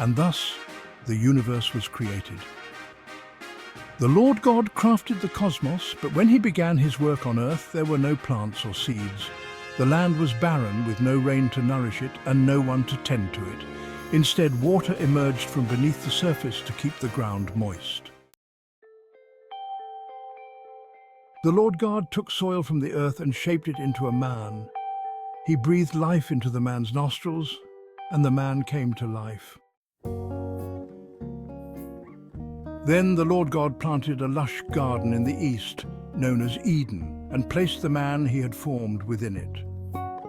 and thus the universe was created. The Lord God crafted the cosmos, but when he began his work on earth, there were no plants or seeds. The land was barren with no rain to nourish it and no one to tend to it. Instead, water emerged from beneath the surface to keep the ground moist. The Lord God took soil from the earth and shaped it into a man. He breathed life into the man's nostrils, and the man came to life. Then the Lord God planted a lush garden in the east, known as Eden, and placed the man he had formed within it.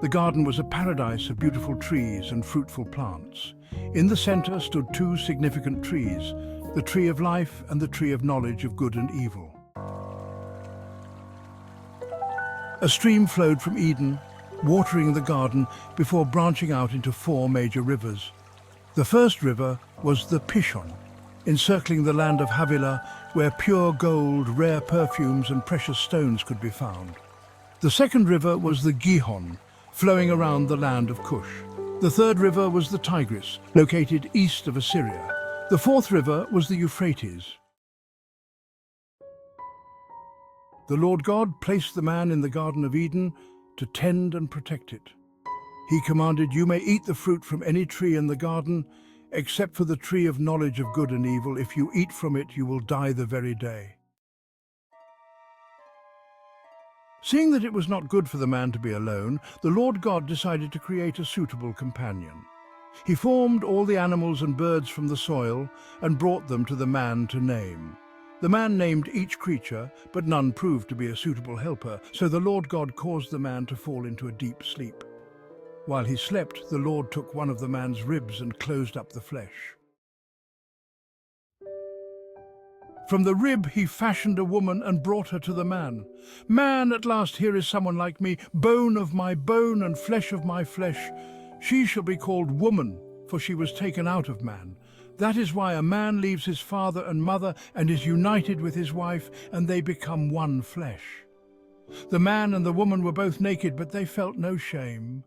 The garden was a paradise of beautiful trees and fruitful plants. In the center stood two significant trees, the tree of life and the tree of knowledge of good and evil. A stream flowed from Eden, watering the garden before branching out into four major rivers. The first river was the Pishon, encircling the land of Havilah, where pure gold, rare perfumes and precious stones could be found. The second river was the Gihon, flowing around the land of Cush. The third river was the Tigris, located east of Assyria. The fourth river was the Euphrates. The Lord God placed the man in the Garden of Eden to tend and protect it. He commanded, "You may eat the fruit from any tree in the garden, except for the tree of knowledge of good and evil. If you eat from it, you will die the very day." Seeing that it was not good for the man to be alone, the Lord God decided to create a suitable companion. He formed all the animals and birds from the soil and brought them to the man to name. The man named each creature, but none proved to be a suitable helper, so the Lord God caused the man to fall into a deep sleep. While he slept, the Lord took one of the man's ribs and closed up the flesh. From the rib he fashioned a woman and brought her to the man. "Man, at last here is someone like me, bone of my bone and flesh of my flesh. She shall be called woman, for she was taken out of man. That is why a man leaves his father and mother and is united with his wife, and they become one flesh." The man and the woman were both naked, but they felt no shame.